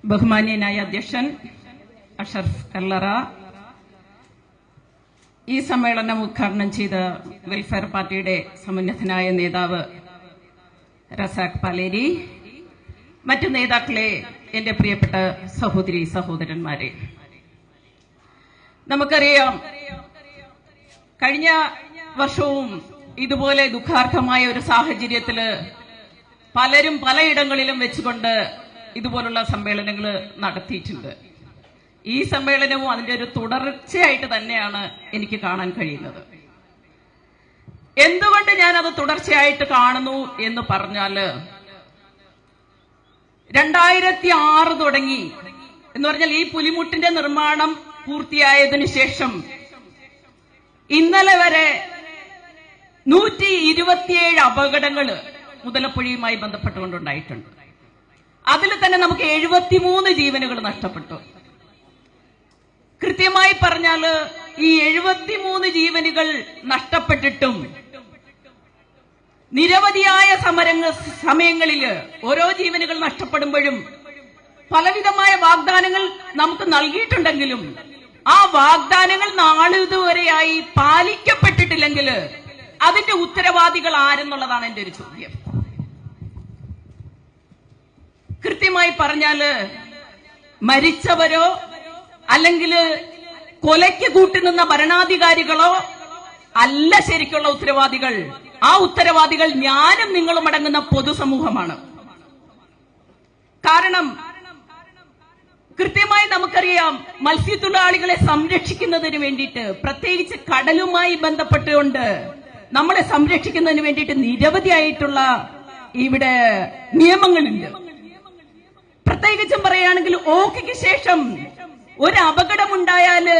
ബഹുമാന്യനായ അധ്യക്ഷൻ അഷറഫ് കല്ലറ, ഈ സമ്മേളനം ഉദ്ഘാടനം ചെയ്ത വെൽഫെയർ പാർട്ടിയുടെ സമുന്നതനായ നേതാവ് റസാഖ് പാലേരി, മറ്റു നേതാക്കളെ, എന്റെ പ്രിയപ്പെട്ട സഹോദരി സഹോദരന്മാരെ, നമുക്കറിയാം കഴിഞ്ഞ വർഷവും ഇതുപോലെ ദുഃഖാർഹമായ ഒരു സാഹചര്യത്തില് പലരും പലയിടങ്ങളിലും വെച്ചുകൊണ്ട് ഇതുപോലുള്ള സമ്മേളനങ്ങൾ നടത്തിയിട്ടുണ്ട്. ഈ സമ്മേളനവും അതിന്റെ ഒരു തുടർച്ചയായിട്ട് തന്നെയാണ് എനിക്ക് കാണാൻ കഴിയുന്നത്. എന്തുകൊണ്ട് ഞാനത് തുടർച്ചയായിട്ട് കാണുന്നു എന്ന് പറഞ്ഞാല് 2006 തുടങ്ങി എന്ന് പറഞ്ഞാൽ ഈ പുലിമുട്ടിന്റെ നിർമ്മാണം പൂർത്തിയായതിനു ശേഷം ഇന്നലെ വരെ 127 അപകടങ്ങൾ മുതലപ്പുഴയുമായി ബന്ധപ്പെട്ടുകൊണ്ടുണ്ടായിട്ടുണ്ട്. അതിൽ തന്നെ നമുക്ക് 73 ജീവനുകൾ നഷ്ടപ്പെട്ടു. കൃത്യമായി പറഞ്ഞാല് ഈ 73 ജീവനുകൾ നഷ്ടപ്പെട്ടിട്ടും നിരവധിയായ സമയങ്ങളിൽ ഓരോ ജീവനുകൾ നഷ്ടപ്പെടുമ്പോഴും പലവിധമായ വാഗ്ദാനങ്ങൾ നമുക്ക് നൽകിയിട്ടുണ്ടെങ്കിലും ആ വാഗ്ദാനങ്ങൾ നാളിതുവരെയായി പാലിക്കപ്പെട്ടിട്ടില്ലെങ്കിൽ അതിന്റെ ഉത്തരവാദികൾ ആരെന്നുള്ളതാണ് എന്റെ ഒരു ചോദ്യം. കൃത്യമായി പറഞ്ഞാല് മരിച്ചവരോ അല്ലെങ്കിൽ കൊലയ്ക്ക് കൂട്ടുനിന്ന ഭരണാധികാരികളോ അല്ല ശരിക്കുള്ള ഉത്തരവാദികൾ. ആ ഉത്തരവാദികൾ ഞാനും നിങ്ങളും അടങ്ങുന്ന പൊതുസമൂഹമാണ്. കാരണം കൃത്യമായി നമുക്കറിയാം, മത്സ്യത്തൊഴിലാളികളെ സംരക്ഷിക്കുന്നതിന് വേണ്ടിയിട്ട്, പ്രത്യേകിച്ച് കടലുമായി ബന്ധപ്പെട്ടുകൊണ്ട് നമ്മളെ സംരക്ഷിക്കുന്നതിന് വേണ്ടിയിട്ട് നിരവധിയായിട്ടുള്ള ഇവിടെ നിയമങ്ങളുണ്ട്. പ്രത്യേകിച്ചും പറയുകയാണെങ്കിൽ ഓഖിക്ക് ശേഷം ഒരു അപകടമുണ്ടായാല്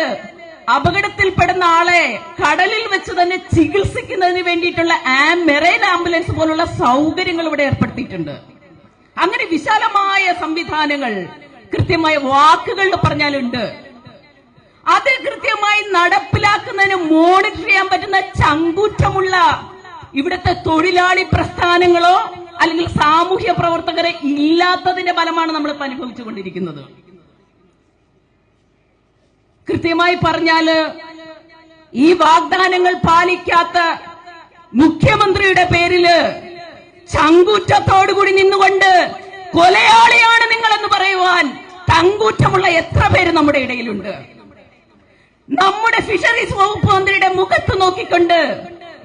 അപകടത്തിൽപ്പെടുന്ന ആളെ കടലിൽ വെച്ച് തന്നെ ചികിത്സിക്കുന്നതിന് വേണ്ടിയിട്ടുള്ള മെറൈൻ ആംബുലൻസ് പോലുള്ള സൗകര്യങ്ങൾ ഇവിടെ ഏർപ്പെടുത്തിയിട്ടുണ്ട്. അങ്ങനെ വിശാലമായ സംവിധാനങ്ങൾ കൃത്യമായ വാക്കുകളിൽ പറഞ്ഞാലുണ്ട്. അത് കൃത്യമായി നടപ്പിലാക്കുന്നതിന് മോണിറ്റർ ചെയ്യാൻ പറ്റുന്ന ചങ്കൂറ്റമുള്ള ഇവിടുത്തെ തൊഴിലാളി പ്രസ്ഥാനങ്ങളോ അല്ലെങ്കിൽ സാമൂഹ്യ പ്രവർത്തകരെ ഇല്ലാത്തതിന്റെ ഫലമാണ് നമ്മളിപ്പോൾ അനുഭവിച്ചുകൊണ്ടിരിക്കുന്നത്. കൃത്യമായി പറഞ്ഞാല് ഈ വാഗ്ദാനങ്ങൾ പാലിക്കാത്ത മുഖ്യമന്ത്രിയുടെ പേരില് ചങ്കൂറ്റത്തോടുകൂടി നിന്നുകൊണ്ട് കൊലയാളിയാണ് നിങ്ങളെന്ന് പറയുവാൻ ചങ്കൂറ്റമുള്ള എത്ര പേര് നമ്മുടെ ഇടയിലുണ്ട്. നമ്മുടെ ഫിഷറീസ് വകുപ്പ് മന്ത്രിയുടെ മുഖത്ത് നോക്കിക്കൊണ്ട്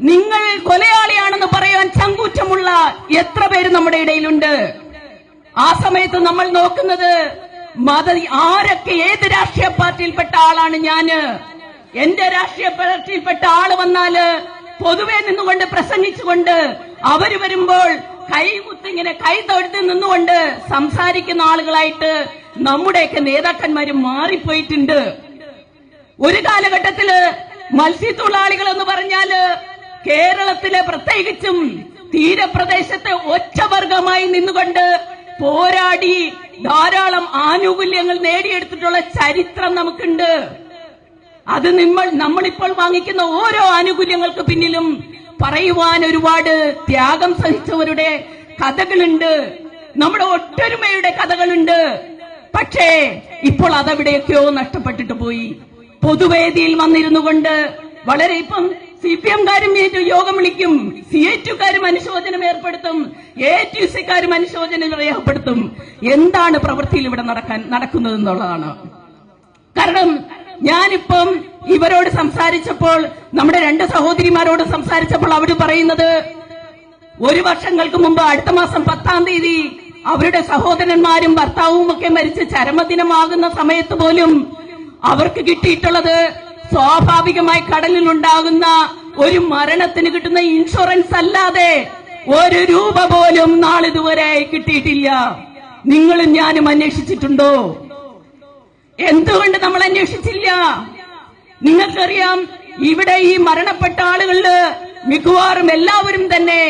നിങ്ങൾ കൊലയാളിയാണെന്ന് പറയാൻ ചങ്കൂറ്റമുള്ള എത്ര പേര് നമ്മുടെ ഇടയിലുണ്ട്. ആ സമയത്ത് നമ്മൾ നോക്കുന്നത് ആരൊക്കെ ഏത് രാഷ്ട്രീയ പാർട്ടിയിൽപ്പെട്ട ആളാണ് ഞാന്. എന്റെ രാഷ്ട്രീയ പാർട്ടിയിൽപ്പെട്ട ആള് വന്നാല് പൊതുവെ നിന്നുകൊണ്ട് പ്രസംഗിച്ചുകൊണ്ട് അവര് വരുമ്പോൾ കൈകുത്തിങ്ങനെ കൈ തൊഴുത്ത് നിന്നുകൊണ്ട് സംസാരിക്കുന്ന ആളുകളായിട്ട് നമ്മുടെയൊക്കെ നേതാക്കന്മാര് മാറിപ്പോയിട്ടുണ്ട്. ഒരു കാലഘട്ടത്തില് മത്സ്യത്തൊഴിലാളികൾ എന്ന് പറഞ്ഞാല് കേരളത്തിലെ പ്രത്യേകിച്ചും തീരപ്രദേശത്തെ ഒറ്റവർഗമായി നിന്നുകൊണ്ട് പോരാടി ധാരാളം ആനുകൂല്യങ്ങൾ നേടിയെടുത്തിട്ടുള്ള ചരിത്രം നമുക്കുണ്ട്. അത് നമ്മളിപ്പോൾ വാങ്ങിക്കുന്ന ഓരോ ആനുകൂല്യങ്ങൾക്ക് പിന്നിലും പറയുവാൻ ഒരുപാട് ത്യാഗം സഹിച്ചവരുടെ കഥകളുണ്ട്, നമ്മുടെ ഒത്തൊരുമയുടെ കഥകളുണ്ട്. പക്ഷേ ഇപ്പോൾ അതെവിടെയൊക്കെയോ നഷ്ടപ്പെട്ടിട്ട് പോയി. പൊതുവേദിയിൽ വന്നിരുന്നു കൊണ്ട് വളരെ ഇപ്പം CPM-കാരും യോഗം വിളിക്കും, CATU-കാരും അനുശോചനം ഏർപ്പെടുത്തും, ATUC-കാരും അനുശോചനം രേഖപ്പെടുത്തും. എന്താണ് പ്രവൃത്തിയിൽ ഇവിടെ നടക്കുന്നതെന്നുള്ളതാണ്. കാരണം ഞാനിപ്പം ഇവരോട് സംസാരിച്ചപ്പോൾ, നമ്മുടെ 2 സഹോദരിമാരോട് സംസാരിച്ചപ്പോൾ അവർ പറയുന്നത് 1 വർഷങ്ങൾക്ക് മുമ്പ് അടുത്ത മാസം 10-ാം തീയതി അവരുടെ സഹോദരന്മാരും ഭർത്താവും ഒക്കെ മരിച്ച് ചരമദിനമാകുന്ന സമയത്ത് പോലും അവർക്ക് കിട്ടിയിട്ടുള്ളത് സ്വാഭാവികമായി കടലിലുണ്ടാകുന്ന ഒരു മരണത്തിന് കിട്ടുന്ന ഇൻഷുറൻസ് അല്ലാതെ 1 രൂപ പോലും നാളിതുവരെ കിട്ടിയിട്ടില്ല. നിങ്ങളും ഞാനും അന്വേഷിച്ചിട്ടുണ്ടോ? എന്തുകൊണ്ട് നമ്മൾ അന്വേഷിച്ചില്ല? നിങ്ങൾക്കറിയാം, ഇവിടെ ഈ മരണപ്പെട്ട ആളുകളില് മിക്കവാറും എല്ലാവരും തന്നെ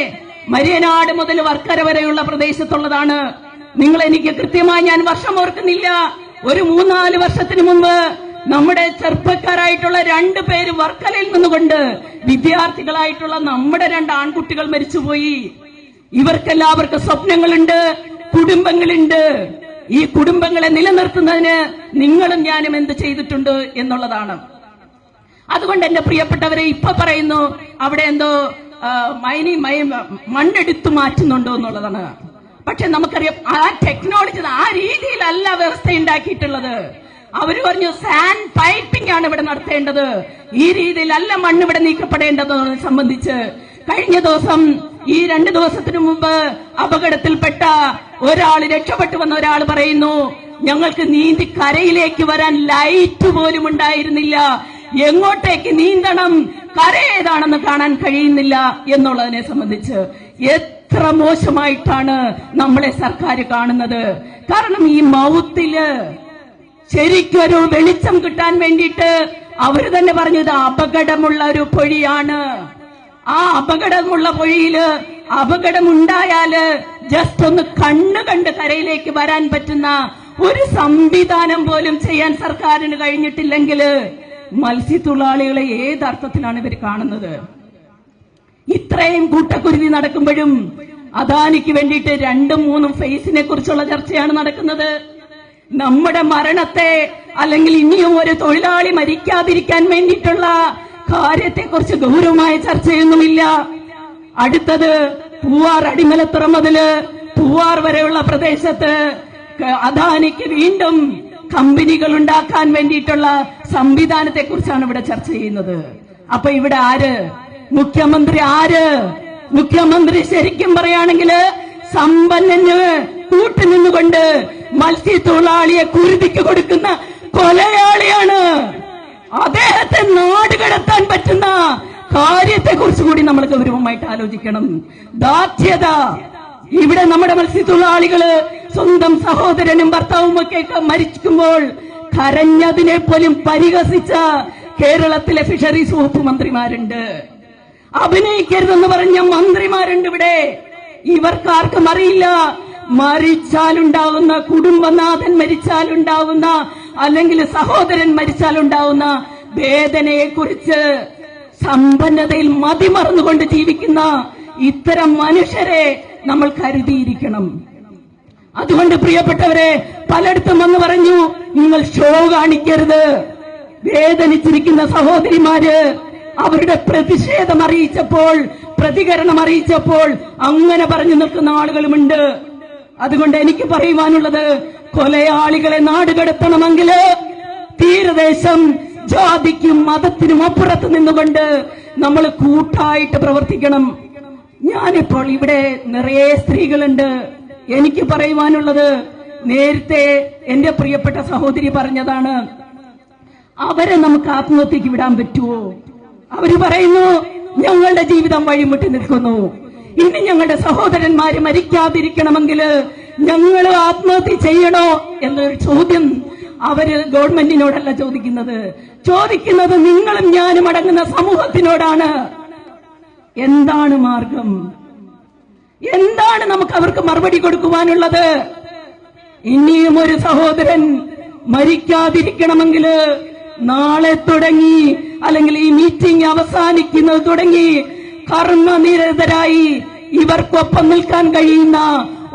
മരിയനാട് മുതൽ വർക്കര വരെയുള്ള പ്രദേശത്തുള്ളതാണ്. നിങ്ങൾ എനിക്ക് കൃത്യമായി ഞാൻ വർഷം ഓർക്കുന്നില്ല, ഒരു 3-4 വർഷത്തിന് മുമ്പ് നമ്മുടെ ചെറുപ്പക്കാരായിട്ടുള്ള 2 പേര് വർക്കലയിൽ നിന്നുകൊണ്ട് വിദ്യാർത്ഥികളായിട്ടുള്ള നമ്മുടെ 2 ആൺകുട്ടികൾ മരിച്ചുപോയി. ഇവർക്കെല്ലാവർക്കും സ്വപ്നങ്ങളുണ്ട്, കുടുംബങ്ങളുണ്ട്. ഈ കുടുംബങ്ങളെ നിലനിർത്തുന്നതിന് നിങ്ങളും ഞാനും എന്ത് ചെയ്തിട്ടുണ്ട് എന്നുള്ളതാണ്. അതുകൊണ്ട് എന്റെ പ്രിയപ്പെട്ടവരെ, ഇപ്പൊ പറയുന്നു അവിടെ എന്തോ മണ്ണെടുത്തു മാറ്റുന്നുണ്ടോ എന്നുള്ളതാണ്. പക്ഷെ നമുക്കറിയാം ആ ടെക്നോളജി ആ രീതിയിലല്ല വ്യവസ്ഥ ഉണ്ടാക്കിയിട്ടുള്ളത്. അവര് പറഞ്ഞു സാൻഡ് പൈപ്പിംഗ് ആണ് ഇവിടെ നടത്തേണ്ടത്, ഈ രീതിയിലല്ല മണ്ണ് ഇവിടെ നീക്കപ്പെടേണ്ടതെന്ന് സംബന്ധിച്ച്. കഴിഞ്ഞ ദിവസം ഈ 2 ദിവസത്തിനു മുമ്പ് അപകടത്തിൽപ്പെട്ട ഒരാൾ, രക്ഷപ്പെട്ടു വന്ന ഒരാൾ പറയുന്നു, ഞങ്ങൾക്ക് നീന്തി കരയിലേക്ക് വരാൻ ലൈറ്റ് പോലും ഉണ്ടായിരുന്നില്ല, എങ്ങോട്ടേക്ക് നീന്തണം, കര ഏതാണെന്ന് കാണാൻ കഴിയുന്നില്ല എന്നുള്ളതിനെ സംബന്ധിച്ച് എത്ര മോശമായിട്ടാണ് നമ്മളെ സർക്കാർ കാണുന്നത്. കാരണം ഈ മൗത്തില് ശരിക്കൊരു വെളിച്ചം കിട്ടാൻ വേണ്ടിയിട്ട് അവര് തന്നെ പറഞ്ഞത് അപകടമുള്ള ഒരു പൊഴിയാണ്. ആ അപകടമുള്ള പൊഴിയില് അപകടമുണ്ടായാല് ജസ്റ്റ് ഒന്ന് കണ്ണു കണ്ട് കരയിലേക്ക് വരാൻ പറ്റുന്ന ഒരു സംവിധാനം പോലും ചെയ്യാൻ സർക്കാരിന് കഴിഞ്ഞിട്ടില്ലെങ്കിൽ മത്സ്യത്തൊഴിലാളികളെ ഏതർത്ഥത്തിലാണ് ഇവർ കാണുന്നത്? ഇത്രയും കൂട്ടക്കുരുതി നടക്കുമ്പോഴും അദാനിക്ക് വേണ്ടിയിട്ട് 2-3 ഫേസിനെ കുറിച്ചുള്ള ചർച്ചയാണ് നടക്കുന്നത്. നമ്മുടെ മരണത്തെ അല്ലെങ്കിൽ ഇനിയും ഒരു തൊഴിലാളി മരിക്കാതിരിക്കാൻ വേണ്ടിയിട്ടുള്ള കാര്യത്തെക്കുറിച്ച് ഗൗരവമായ ചർച്ചയൊന്നുമില്ല. അടുത്തത് പൂവാർ അടിമലത്തുറ മുതല് പൂവാർ വരെയുള്ള പ്രദേശത്ത് അദാനിക്ക് വീണ്ടും കമ്പനികൾ ഉണ്ടാക്കാൻ വേണ്ടിയിട്ടുള്ള സംവിധാനത്തെ കുറിച്ചാണ് ഇവിടെ ചർച്ച ചെയ്യുന്നത്. അപ്പൊ ഇവിടെ ആര്? മുഖ്യമന്ത്രി ആര്? മുഖ്യമന്ത്രി ശരിക്കും പറയുകയാണെങ്കിൽ സമ്പന്നന് കൂട്ടുനിന്നുകൊണ്ട് മത്സ്യത്തൊഴിലാളിയെ കുരുതിക്ക് കൊടുക്കുന്ന കൊലയാളിയാണ്. അദ്ദേഹത്തെ നാടുകടത്താൻ പറ്റുന്ന കാര്യത്തെ കുറിച്ച് കൂടി നമ്മൾ ഗൗരവമായിട്ട് ആലോചിക്കണം. ദാർഢ്യത. ഇവിടെ നമ്മുടെ മത്സ്യത്തൊഴിലാളികള് സ്വന്തം സഹോദരനും ഭർത്താവും ഒക്കെ മരിക്കുമ്പോൾ കരഞ്ഞതിനെ പോലും പരിഹസിച്ച കേരളത്തിലെ ഫിഷറീസ് വകുപ്പ് മന്ത്രിമാരുണ്ട്, അഭിനയിക്കരുതെന്ന് പറഞ്ഞ മന്ത്രിമാരുണ്ട് ഇവിടെ. ഇവർക്കാർക്കും അറിയില്ല മരിച്ചാലുണ്ടാവുന്ന, കുടുംബനാഥൻ മരിച്ചാലുണ്ടാവുന്ന, അല്ലെങ്കിൽ സഹോദരൻ മരിച്ചാലുണ്ടാവുന്ന വേദനയെ കുറിച്ച്. സമ്പന്നതയിൽ മതിമറന്നുകൊണ്ട് ജീവിക്കുന്ന ഇത്തരം മനുഷ്യരെ നമ്മൾ കരുതിയിരിക്കണം. അതുകൊണ്ട് പ്രിയപ്പെട്ടവരെ, പലയിടത്തും വന്ന് പറഞ്ഞു നിങ്ങൾ ഷോ കാണിക്കരുത്. വേദനിച്ചിരിക്കുന്ന സഹോദരിമാര് അവരുടെ പ്രതിഷേധം അറിയിച്ചപ്പോൾ, പ്രതികരണം അറിയിച്ചപ്പോൾ അങ്ങനെ പറഞ്ഞു നിൽക്കുന്ന ആളുകളുമുണ്ട്. അതുകൊണ്ട് എനിക്ക് പറയുവാനുള്ളത്, കൊലയാളികളെ നാടുകടത്തണമെങ്കിൽ തീരദേശം ജാതിക്കും മതത്തിനും അപ്പുറത്ത് നിന്നുകൊണ്ട് നമ്മൾ കൂട്ടായിട്ട് പ്രവർത്തിക്കണം. ഞാനിപ്പോൾ ഇവിടെ നിറയെ സ്ത്രീകളുണ്ട്. എനിക്ക് പറയുവാനുള്ളത്, നേരത്തെ എന്റെ പ്രിയപ്പെട്ട സഹോദരി പറഞ്ഞതാണ്, അവരെ നമുക്ക് ആത്മഹത്യക്ക് വിടാൻ പറ്റുമോ? അവര് പറയുന്നു ഞങ്ങളുടെ ജീവിതം വഴിമുട്ടി നിൽക്കുന്നു, ഇനി ഞങ്ങളുടെ സഹോദരന്മാര് മരിക്കാതിരിക്കണമെങ്കിൽ ഞങ്ങൾ ആത്മഹത്യ ചെയ്യണോ എന്നൊരു ചോദ്യം അവര് ഗവൺമെന്റിനോടല്ല ചോദിക്കുന്നത് നിങ്ങളും ഞാനും അടങ്ങുന്ന സമൂഹത്തിനോടാണ്. എന്താണ് മാർഗം? എന്താണ് നമുക്ക് അവർക്ക് മറുപടി കൊടുക്കുവാനുള്ളത്? ഇനിയും ഒരു സഹോദരൻ മരിക്കാതിരിക്കണമെങ്കിൽ നാളെ തുടങ്ങി, അല്ലെങ്കിൽ ഈ മീറ്റിംഗ് അവസാനിക്കുന്നത് തുടങ്ങി കർമ്മനിരതരായി ഇവർക്കൊപ്പം നിൽക്കാൻ കഴിയുന്ന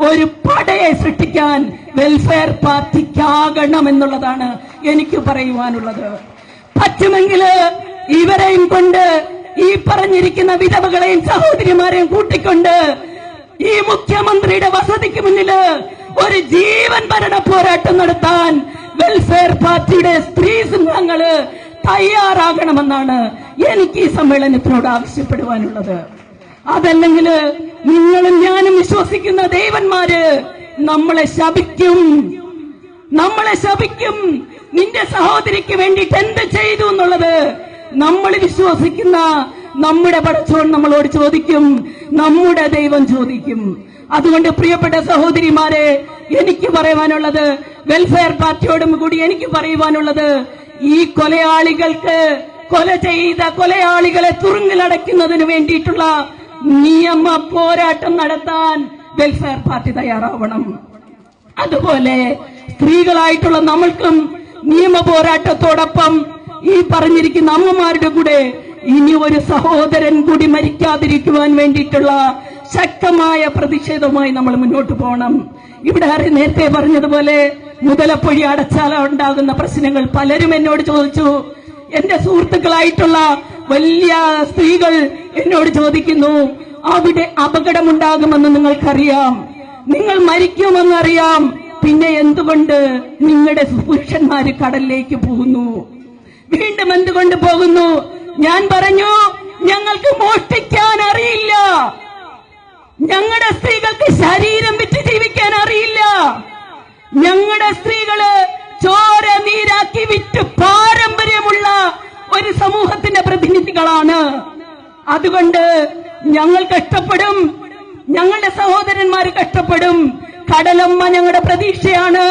ഒരു പടയെ സൃഷ്ടിക്കാൻ വെൽഫെയർ പാർട്ടിക്കാകണം എന്നുള്ളതാണ് എനിക്ക് പറയുവാനുള്ളത്. പറ്റുമെങ്കിൽ ഇവരെയും കൊണ്ട്, ഈ പറഞ്ഞിരിക്കുന്ന വിധവകളെയും സഹോദരിമാരെയും കൂട്ടിക്കൊണ്ട് ഈ മുഖ്യമന്ത്രിയുടെ വസതിക്ക് മുന്നില് ഒരു ജീവൻ മരണ പോരാട്ടം നടത്താൻ വെൽഫെയർ പാർട്ടിയുടെ സ്ത്രീ സംഘങ്ങള് തയ്യാറാകണമെന്നാണ് എനിക്ക് ഈ സമ്മേളനത്തിനോട് ആവശ്യപ്പെടുവാനുള്ളത്. അതല്ലെങ്കിൽ നിങ്ങളും ഞാനും വിശ്വസിക്കുന്ന ദേവന്മാര് നമ്മളെ ശപിക്കും. നിന്റെ സഹോദരിക്ക് വേണ്ടിയിട്ട് എന്ത് ചെയ്തു എന്നുള്ളത് നമ്മൾ വിശ്വസിക്കുന്ന നമ്മുടെ പടച്ചോൻ നമ്മളോട് ചോദിക്കും, നമ്മുടെ ദൈവം ചോദിക്കും. അതുകൊണ്ട് പ്രിയപ്പെട്ട സഹോദരിമാരെ, എനിക്ക് പറയുവാനുള്ളത്, വെൽഫെയർ പാർട്ടിയോടും കൂടി എനിക്ക് പറയുവാനുള്ളത്, ഈ കൊല ചെയ്ത കൊലയാളികളെ തുറുങ്കിലടയ്ക്കുന്നതിന് വേണ്ടിയിട്ടുള്ള നിയമ പോരാട്ടം നടത്താൻ വെൽഫെയർ പാർട്ടി തയ്യാറാവണം. അതുപോലെ സ്ത്രീകളായിട്ടുള്ള നമ്മൾക്കും നിയമ പോരാട്ടത്തോടൊപ്പം ഈ പറഞ്ഞിരിക്കുന്ന അമ്മമാരുടെ കൂടെ ഇനി ഒരു സഹോദരൻ കൂടി മരിക്കാതിരിക്കുവാൻ വേണ്ടിയിട്ടുള്ള ശക്തമായ പ്രതിഷേധവുമായി നമ്മൾ മുന്നോട്ട് പോകണം. ഇവിടെ നേരത്തെ പറഞ്ഞതുപോലെ മുതലപ്പൊഴി അടച്ചാൽ ഉണ്ടാകുന്ന പ്രശ്നങ്ങൾ പലരും എന്നോട് ചോദിച്ചു. എന്റെ സുഹൃത്തുക്കളായിട്ടുള്ള വലിയ സ്ത്രീകൾ എന്നോട് ചോദിക്കുന്നു, അവിടെ അപകടമുണ്ടാകുമെന്ന് നിങ്ങൾക്കറിയാം, നിങ്ങൾ മരിക്കുമെന്നറിയാം, പിന്നെ എന്തുകൊണ്ട് നിങ്ങളുടെ പുരുഷന്മാര് കടലിലേക്ക് പോകുന്നു? വീണ്ടും എന്തുകൊണ്ട് പോകുന്നു? ഞാൻ പറഞ്ഞു, ഞങ്ങൾക്ക് മോഷ്ടിക്കാൻ അറിയില്ല, ഞങ്ങളുടെ സ്ത്രീകൾക്ക് ശരീരം വിറ്റ് ജീവിക്കാൻ അറിയില്ല, ഞങ്ങളുടെ സ്ത്രീകള് ചോര നീരാക്കി വിറ്റ് പാരമ്പര്യമുള്ള ഒരു സമൂഹത്തിന്റെ പ്രതിനിധികളാണ്. അതുകൊണ്ട് ഞങ്ങൾ കഷ്ടപ്പെടും, ഞങ്ങളുടെ സഹോദരന്മാര് കഷ്ടപ്പെടും. കടലമ്മ ഞങ്ങളുടെ പ്രതീക്ഷയാണ്.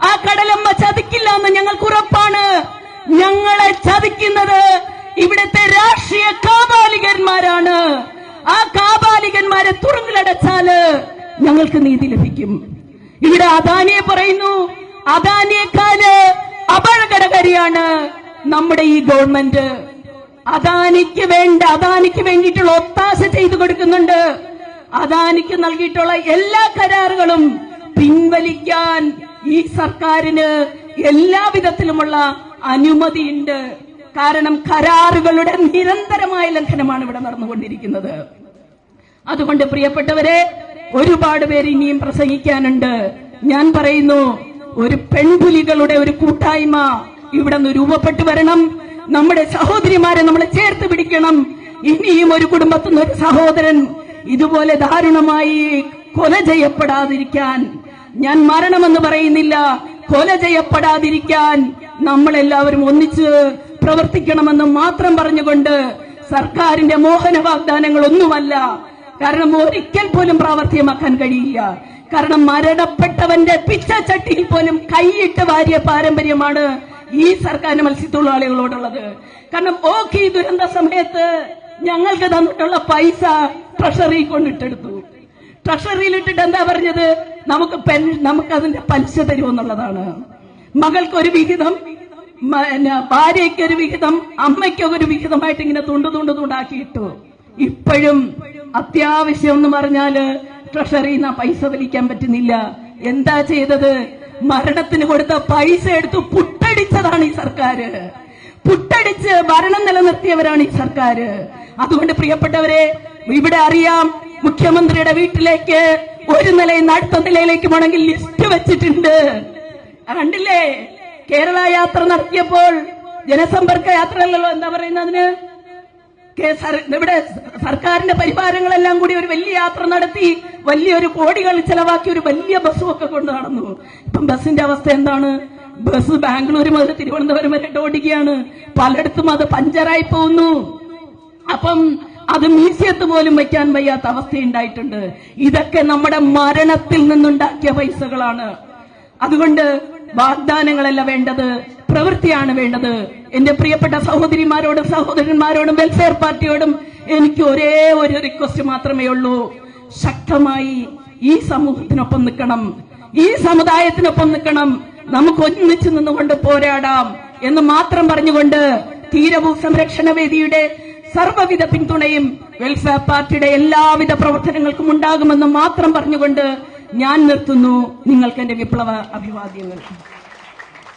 ആ കടലമ്മ ചതിക്കില്ല എന്ന് ഞങ്ങൾക്ക് ഉറപ്പാണ്. ഞങ്ങളെ ചതിക്കുന്നത് ഇവിടുത്തെ രാഷ്ട്രീയ കാപാലികന്മാരാണ്. ആ കാപാലികന്മാരെ തുറങ്കിലടച്ചാല് ഞങ്ങൾക്ക് നീതി ലഭിക്കും. ഇവിടെ അദാനിയെ പറയുന്നു, അദാനിയെക്കാള് അപകടകാരിയാണ് നമ്മുടെ ഈ ഗവൺമെന്റ്. അദാനിക്ക് വേണ്ടിയിട്ടുള്ള ഒത്താശ ചെയ്തു കൊടുക്കുന്നുണ്ട്. അദാനിക്ക് നൽകിയിട്ടുള്ള എല്ലാ കരാറുകളും പിൻവലിക്കാൻ ഈ സർക്കാരിന് എല്ലാവിധത്തിലുമുള്ള അനുമതിയുണ്ട്. കാരണം കരാറുകളുടെ നിരന്തരമായ ലംഘനമാണ് ഇവിടെ നടന്നുകൊണ്ടിരിക്കുന്നത്. അതുകൊണ്ട് പ്രിയപ്പെട്ടവരെ, ഒരുപാട് പേര് ഇനിയും പ്രസംഗിക്കാനുണ്ട്. ഞാൻ പറയുന്നു, ഒരു പെൺപുലികളുടെ ഒരു കൂട്ടായ്മ ഇവിടെ നിന്ന് രൂപപ്പെട്ടു വരണം. നമ്മുടെ സഹോദരിമാരെ നമ്മൾ ചേർത്ത് പിടിക്കണം. ഇനിയും ഒരു കുടുംബത്തിൽ നിന്ന് ഒരു സഹോദരൻ ഇതുപോലെ ദാരുണമായി കൊല ചെയ്യപ്പെടാതിരിക്കാൻ, ഞാൻ മരണമെന്ന് പറയുന്നില്ല, കൊല ചെയ്യപ്പെടാതിരിക്കാൻ നമ്മളെല്ലാവരും ഒന്നിച്ച് പ്രവർത്തിക്കണമെന്ന് മാത്രം പറഞ്ഞുകൊണ്ട്, സർക്കാരിന്റെ മോഹന വാഗ്ദാനങ്ങളൊന്നുമല്ല. കാരണം ഒരിക്കൽ പോലും പ്രാവർത്തികമാക്കാൻ കഴിയില്ല. കാരണം മരണപ്പെട്ടവന്റെ പിച്ചച്ചട്ടിയിൽ പോലും കൈയിട്ട് വാരിയ പാരമ്പര്യമാണ് ഈ സർക്കാരിന്റെ മത്സ്യത്തൊഴിലാളികളോടുള്ളത്. കാരണം ഓഖി ദുരന്ത സമയത്ത് ഞങ്ങൾക്ക് തന്നിട്ടുള്ള പൈസ ട്രഷറിയിൽ കൊണ്ടിട്ടെടുത്തു. ട്രഷറിയിലിട്ടിട്ട് എന്താ പറഞ്ഞത്? നമുക്കതിന്റെ പലിശ തരുമെന്നുള്ളതാണ്. മകൾക്കൊരു വിഹിതം, ഭാര്യയ്ക്കൊരു വിഹിതം, അമ്മയ്ക്കൊരു വിഹിതമായിട്ട് ഇങ്ങനെ തുണ്ടാക്കിയിട്ടു. ഇപ്പോഴും അത്യാവശ്യം എന്ന് പറഞ്ഞാല് ട്രഷറിയിൽ നിന്ന് പൈസ വലിക്കാൻ പറ്റുന്നില്ല. എന്താ ചെയ്തത്? മരണത്തിന് കൊടുത്ത പൈസ എടുത്ത് പുട്ടടിച്ചതാണ് ഈ സർക്കാർ. പുട്ടടിച്ച് ഭരണം നിലനിർത്തിയവരാണ് ഈ സർക്കാർ. അതുകൊണ്ട് പ്രിയപ്പെട്ടവരെ, ഇവിടെ അറിയാം, മുഖ്യമന്ത്രിയുടെ വീട്ടിലേക്ക് ഒരു നിലയിൽ അടുത്ത നിലയിലേക്ക് വേണമെങ്കിൽ ലിസ്റ്റ് വെച്ചിട്ടുണ്ട്. കണ്ടില്ലേ? കേരള യാത്ര നടത്തിയപ്പോൾ ജനസമ്പർക്ക യാത്രയല്ലല്ലോ, എന്താ പറയുന്നതിന്, ഇവിടെ സർക്കാരിന്റെ പരിവാരങ്ങളെല്ലാം കൂടി ഒരു വലിയ യാത്ര നടത്തി വലിയൊരു കോടികൾ ചെലവാക്കി ഒരു വലിയ ബസ്സും ഒക്കെ കൊണ്ട് നടന്നു. ഇപ്പം ബസ്സിന്റെ അവസ്ഥ എന്താണ്? ബസ് ബാംഗ്ലൂർ മുതൽ തിരുവനന്തപുരം വരെ ഓടുകയാണ്. പലയിടത്തും അത് പഞ്ചറായി പോകുന്നു. അപ്പം അത് മ്യൂസിയത്ത് പോലും വയ്ക്കാൻ വയ്യാത്ത അവസ്ഥയുണ്ടായിട്ടുണ്ട്. ഇതൊക്കെ നമ്മുടെ മരണത്തിൽ നിന്നുണ്ടാക്കിയ പൈസകളാണ്. അതുകൊണ്ട് വാഗ്ദാനങ്ങളല്ല വേണ്ടത്, പ്രവൃത്തിയാണ് വേണ്ടത്. എന്റെ പ്രിയപ്പെട്ട സഹോദരിമാരോടും സഹോദരന്മാരോടും വെൽഫെയർ പാർട്ടിയോടും എനിക്ക് ഒരേ ഒരു റിക്വസ്റ്റ് മാത്രമേ ഉള്ളൂ. ശക്തമായി ഈ സമൂഹത്തിനൊപ്പം നിൽക്കണം, ഈ സമുദായത്തിനൊപ്പം നിൽക്കണം. നമുക്ക് ഒന്നിച്ചു നിന്നുകൊണ്ട് പോരാടാം എന്ന് മാത്രം പറഞ്ഞുകൊണ്ട് തീരഭൂ സംരക്ഷണ വേദിയുടെ സർവ്വവിധ പിന്തുണയും വെൽഫെയർ പാർട്ടിയുടെ എല്ലാവിധ പ്രവർത്തനങ്ങൾക്കും ഉണ്ടാകുമെന്ന് മാത്രം പറഞ്ഞുകൊണ്ട് ഞാൻ നിർത്തുന്നു. നിങ്ങൾക്ക് എന്റെ വിപ്ലവ അഭിവാദ്യങ്ങൾ.